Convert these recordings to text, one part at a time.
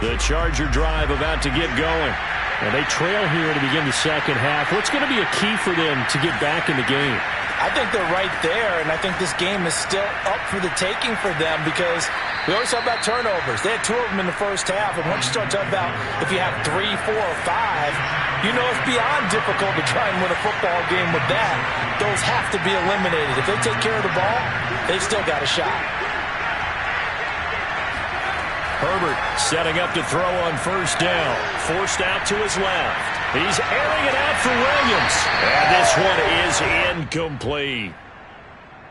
The Charger drive about to get going. And they trail here to begin the second half. What's going to be a key for them to get back in the game? I think they're right there, and I think this game is still up for the taking for them because we always talk about turnovers. They had 2 of them in the first half, and once you start talking about if you have 3, 4, or 5, you know it's beyond difficult to try and win a football game with that. Those have to be eliminated. If they take care of the ball, they've still got a shot. Herbert setting up to throw on first down. Forced out to his left. He's airing it out for Williams. And this one is incomplete.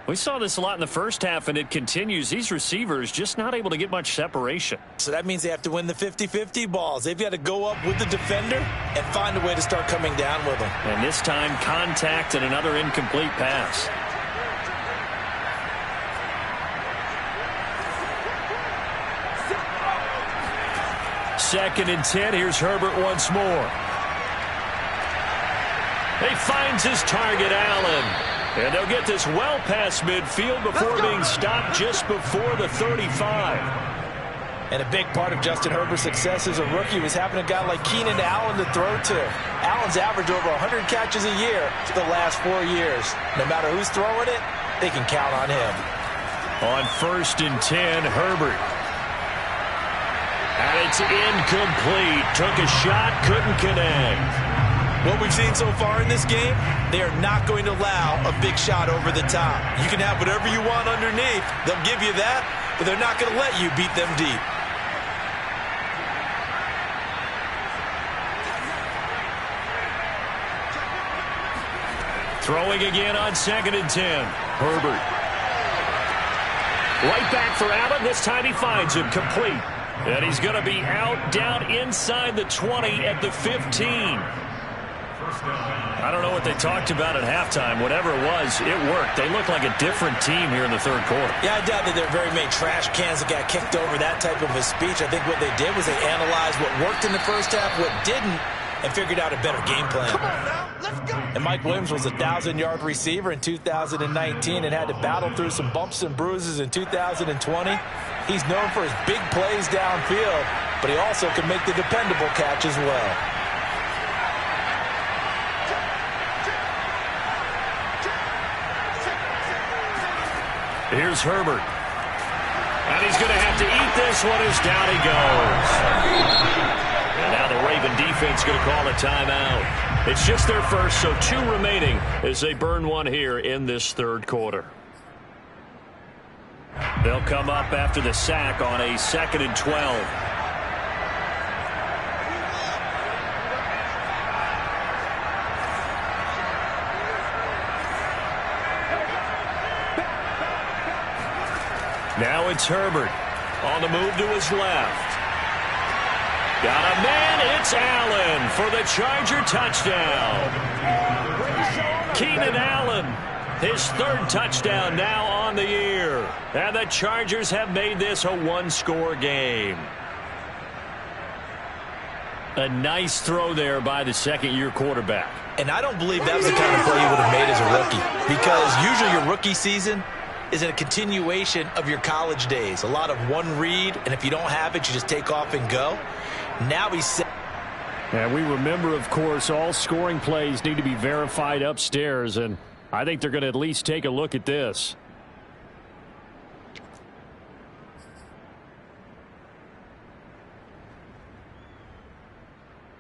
We saw this a lot in the first half, and it continues. These receivers just not able to get much separation. So that means they have to win the 50-50 balls. They've got to go up with the defender and find a way to start coming down with them. And this time, contact and another incomplete pass. Second and 10. Here's Herbert once more. He finds his target, Allen. And they'll get this well past midfield before being stopped just before the 35. And a big part of Justin Herbert's success as a rookie was having a guy like Keenan Allen to throw to. Allen's averaged over 100 catches a year the last 4 years. No matter who's throwing it, they can count on him. On first and 10, Herbert. And it's incomplete. Took a shot, couldn't connect. What we've seen so far in this game, they are not going to allow a big shot over the top. You can have whatever you want underneath. They'll give you that, but they're not going to let you beat them deep. Throwing again on second and 10. Herbert. Right back for Allen. This time he finds him complete. And he's going to be out down inside the 20 at the 15. I don't know what they talked about at halftime. Whatever it was, it worked. They look like a different team here in the third quarter. Yeah, I doubt that there are very many trash cans that got kicked over that type of a speech. I think what they did was they analyzed what worked in the first half, what didn't, and figured out a better game plan. Come on now, let's go. And Mike Williams was a 1,000-yard receiver in 2019 and had to battle through some bumps and bruises in 2020. He's known for his big plays downfield, but he also can make the dependable catch as well. Here's Herbert. And he's going to have to eat this one as down he goes. And now the Raven defense going to call a timeout. It's just their first, so 2 remaining as they burn one here in this third quarter. They'll come up after the sack on a 2nd and 12. Now it's Herbert on the move to his left. Got a man, it's Allen for the Charger touchdown. Keenan Allen, his 3rd touchdown now on the year. And the Chargers have made this a 1-score game. A nice throw there by the second-year quarterback. And I don't believe that was the kind of play he would have made as a rookie, because usually your rookie season is a continuation of your college days. A lot of one read, and if you don't have it, you just take off and go. Now he's set. And we remember, of course, all scoring plays need to be verified upstairs, and I think they're going to at least take a look at this.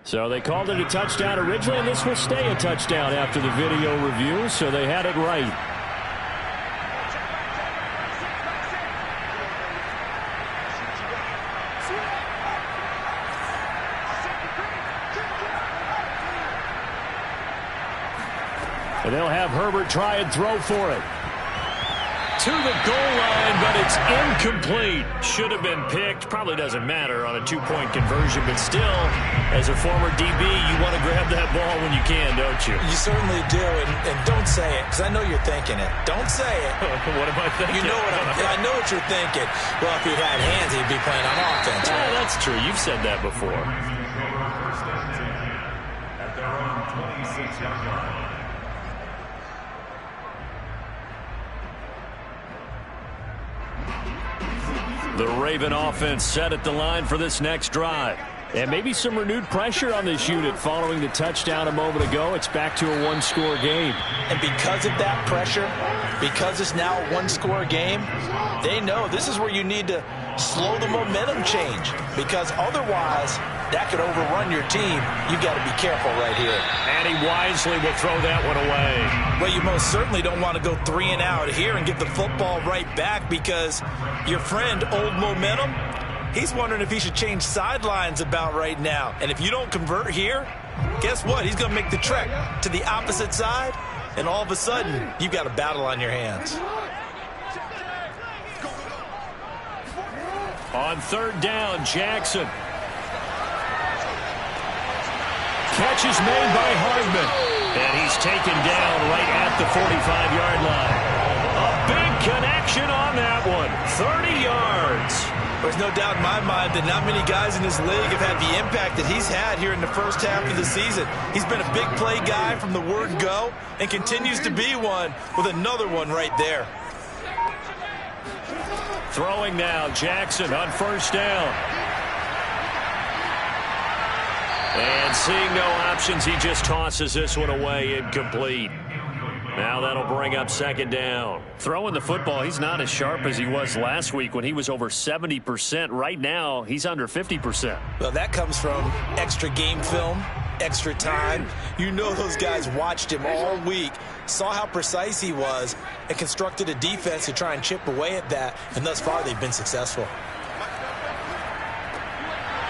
So they called it a touchdown originally, and this will stay a touchdown after the video review, so they had it right. And they'll have Herbert try and throw for it. To the goal line, but it's incomplete. Should have been picked. Probably doesn't matter on a 2-point conversion, but still, as a former DB, you want to grab that ball when you can, don't you? You certainly do, and don't say it, because I know you're thinking it. Don't say it. What am I thinking? You know what I know what you're thinking. Well, if he had hands, he'd be playing on offense. Right? That's true. You've said that before. At their own 26-yard line. The Raven offense set at the line for this next drive. And maybe some renewed pressure on this unit following the touchdown a moment ago. It's back to a one-score game. And because of that pressure, because it's now a one-score game, they know this is where you need to slow the momentum change, because otherwise that could overrun your team. You've got to be careful right here. And he wisely will throw that one away. Well, you most certainly don't want to go 3 and out here and get the football right back, because your friend, Old Momentum, he's wondering if he should change sidelines about right now. And if you don't convert here, guess what? He's going to make the trek to the opposite side, and all of a sudden, you've got a battle on your hands. On third down, Jackson. Catch is made by Hardman. And he's taken down right at the 45-yard line. A big connection on that one. 30 yards. There's no doubt in my mind that not many guys in this league have had the impact that he's had here in the first half of the season. He's been a big play guy from the word go and continues to be one with another one right there. Throwing now, Jackson on first down. And seeing no options, he just tosses this one away, incomplete. Now that'll bring up second down. Throwing the football, he's not as sharp as he was last week when he was over 70%. Right now, he's under 50%. Well, that comes from extra game film, extra time. You know those guys watched him all week, saw how precise he was, and constructed a defense to try and chip away at that, and thus far they've been successful.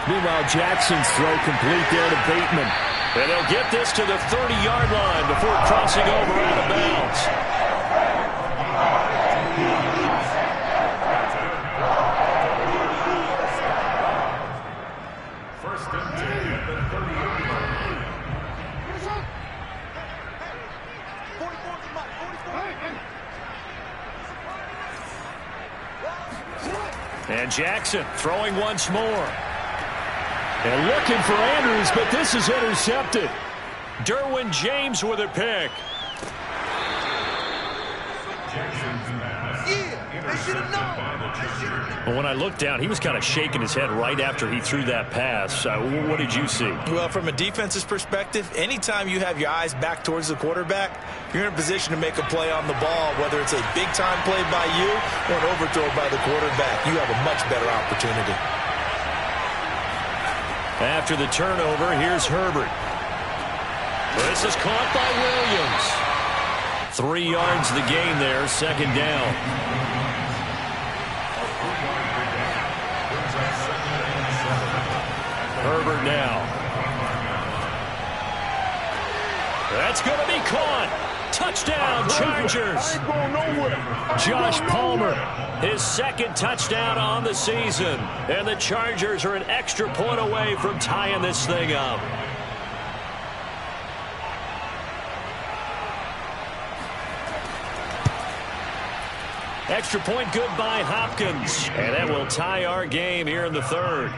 Meanwhile, Jackson's throw complete there to Bateman. And they'll get this to the 30-yard line before crossing over out of bounds. First and 10 at the 30-yard line. And Jackson throwing once more. And looking for Andrews, but this is intercepted. Derwin James with a pick. Well, when I looked down, he was kind of shaking his head right after he threw that pass. What did you see? Well, from a defense's perspective, anytime you have your eyes back towards the quarterback, you're in a position to make a play on the ball, whether it's a big-time play by you or an overthrow by the quarterback. You have a much better opportunity. After the turnover, here's Herbert. This is caught by Williams. 3 yards the gain there, second down. Herbert now. That's going to be caught. Touchdown, Chargers. Josh Palmer, his second touchdown on the season. And the Chargers are an extra point away from tying this thing up. Extra point good by Hopkins. And that will tie our game here in the third.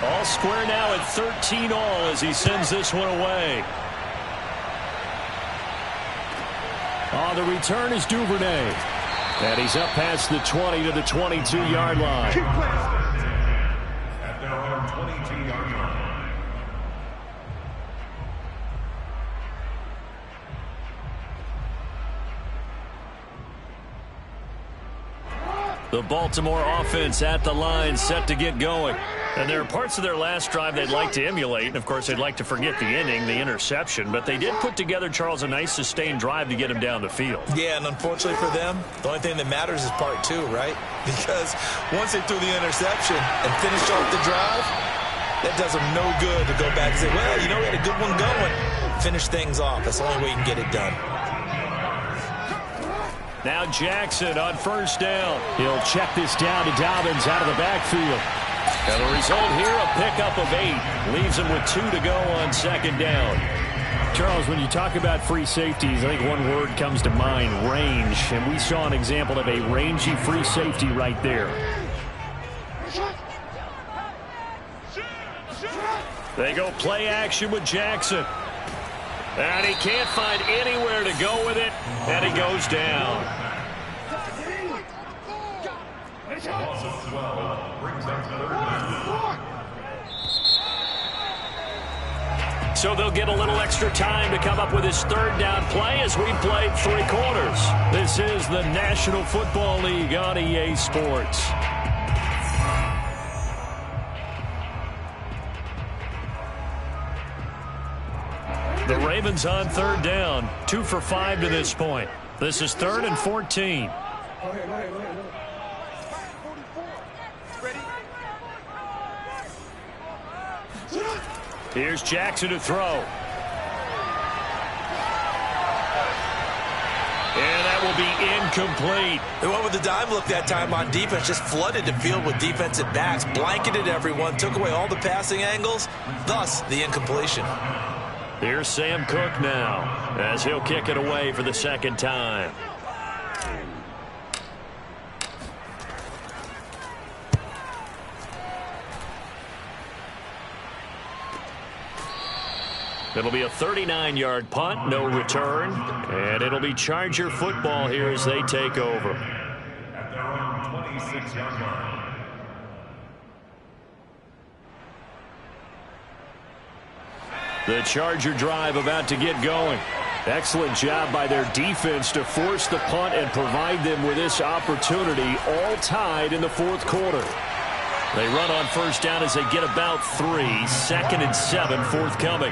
All square now at 13 all as he sends this one away. The return is Duvernay. And he's up past the 20 to the 22-yard line. At their own 22-yard line. The Baltimore offense at the line, set to get going. And there are parts of their last drive they'd like to emulate. And, of course, they'd like to forget the inning, the interception. But they did put together, Charles, a nice sustained drive to get him down the field. Yeah, and unfortunately for them, the only thing that matters is part two, right? Because once they threw the interception and finished off the drive, that does them no good to go back and say, well, you know, we had a good one going. Finish things off. That's the only way you can get it done. Now Jackson on first down. He'll check this down to Dobbins out of the backfield. And the result here, a pickup of 8. Leaves him with 2 to go on second down. Charles, when you talk about free safeties, I think one word comes to mind, range. And we saw an example of a rangy free safety right there. They go play action with Jackson. And he can't find anywhere to go with it, and he goes down. Loss of 12 brings up third down. So they'll get a little extra time to come up with his third down play as we played 3 quarters. This is the National Football League on EA Sports. The Ravens on third down, 2 for 5 to this point. This is 3rd and 14. Here's Jackson to throw. And that will be incomplete. They went with the dime look that time on defense, just flooded the field with defensive backs, blanketed everyone, took away all the passing angles, thus the incompletion. Here's Sam Cook now as he'll kick it away for the second time. It'll be a 39-yard punt, no return, and it'll be Charger football here as they take over. At their own 26-yard line. The Charger drive about to get going. Excellent job by their defense to force the punt and provide them with this opportunity, all tied in the 4th quarter. They run on first down as they get about 3, 2nd and 7 forthcoming.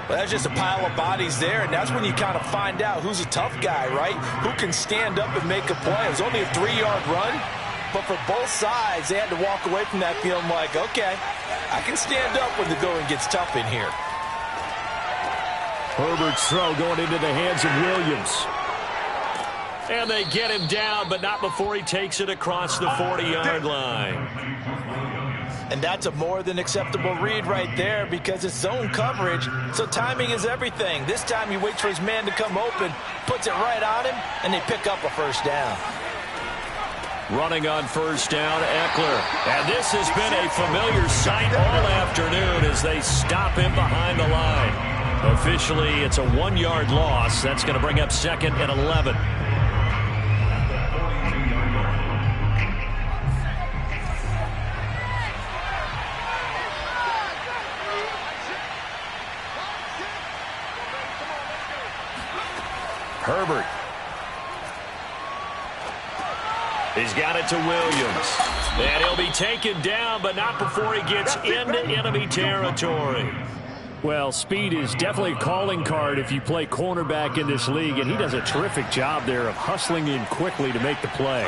Well, that's just a pile of bodies there, and that's when you kind of find out who's a tough guy, right? Who can stand up and make a play. It was only a 3-yard run, but for both sides, they had to walk away from that feeling like, okay, I can stand up when the going gets tough in here. Herbert's throw going into the hands of Williams. And they get him down, but not before he takes it across the 40-yard line. And that's a more than acceptable read right there because it's zone coverage, so timing is everything. This time he waits for his man to come open, puts it right on him, and they pick up a first down. Running on first down, Eckler. And this has been a familiar sight all afternoon as they stop him behind the line. Officially, it's a 1-yard loss. That's going to bring up 2nd and 11. Herbert. He's got it to Williams. And he'll be taken down, but not before he gets into enemy territory. Well, speed is definitely a calling card if you play cornerback in this league, and he does a terrific job there of hustling in quickly to make the play.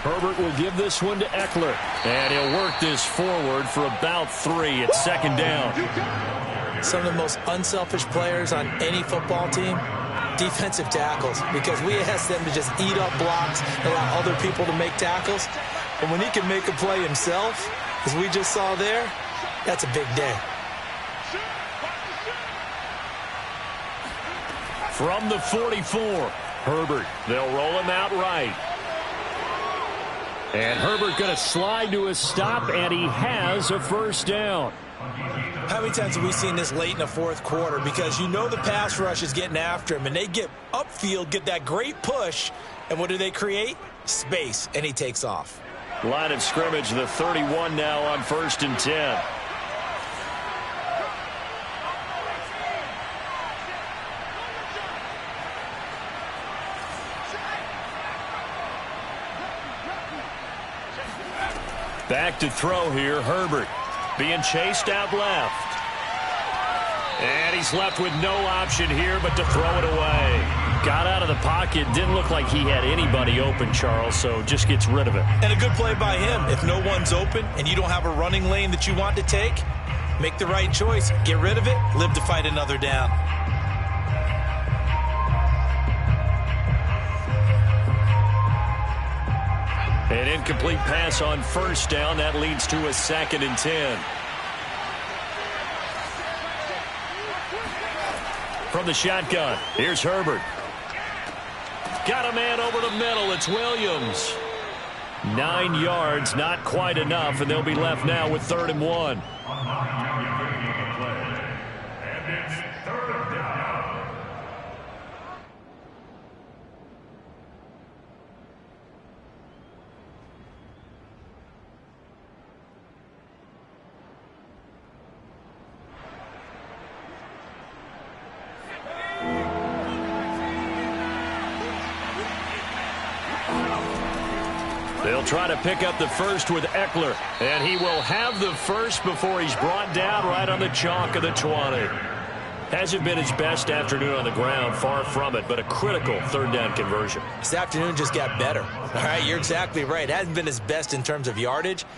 Herbert will give this one to Eckler. And he'll work this forward for about 3 at 2nd down. Some of the most unselfish players on any football team, defensive tackles, because we ask them to just eat up blocks and allow other people to make tackles. But when he can make a play himself, as we just saw there, that's a big day. From the 44, Herbert. They'll roll him out right. And Herbert going to slide to a stop, and he has a first down. How many times have we seen this late in the 4th quarter? Because you know the pass rush is getting after him, and they get upfield, get that great push, and what do they create? Space, and he takes off. Line of scrimmage, the 31 now on 1st and 10. Back to throw here, Herbert. Being chased out left. And he's left with no option here but to throw it away. Got out of the pocket. Didn't look like he had anybody open, Charles, so just gets rid of it. And a good play by him. If no one's open and you don't have a running lane that you want to take, make the right choice. Get rid of it. Live to fight another down. An incomplete pass on first down. That leads to a 2nd and 10. from the shotgun. Here's Herbert. Got a man over the middle. It's Williams. 9 yards, not quite enough, and they'll be left now with 3rd and 1. They'll try to pick up the first with Eckler, and he will have the first before he's brought down right on the chalk of the 20. Hasn't been his best afternoon on the ground, far from it, but a critical 3rd down conversion. This afternoon just got better. All right, you're exactly right. Hasn't been his best in terms of yardage.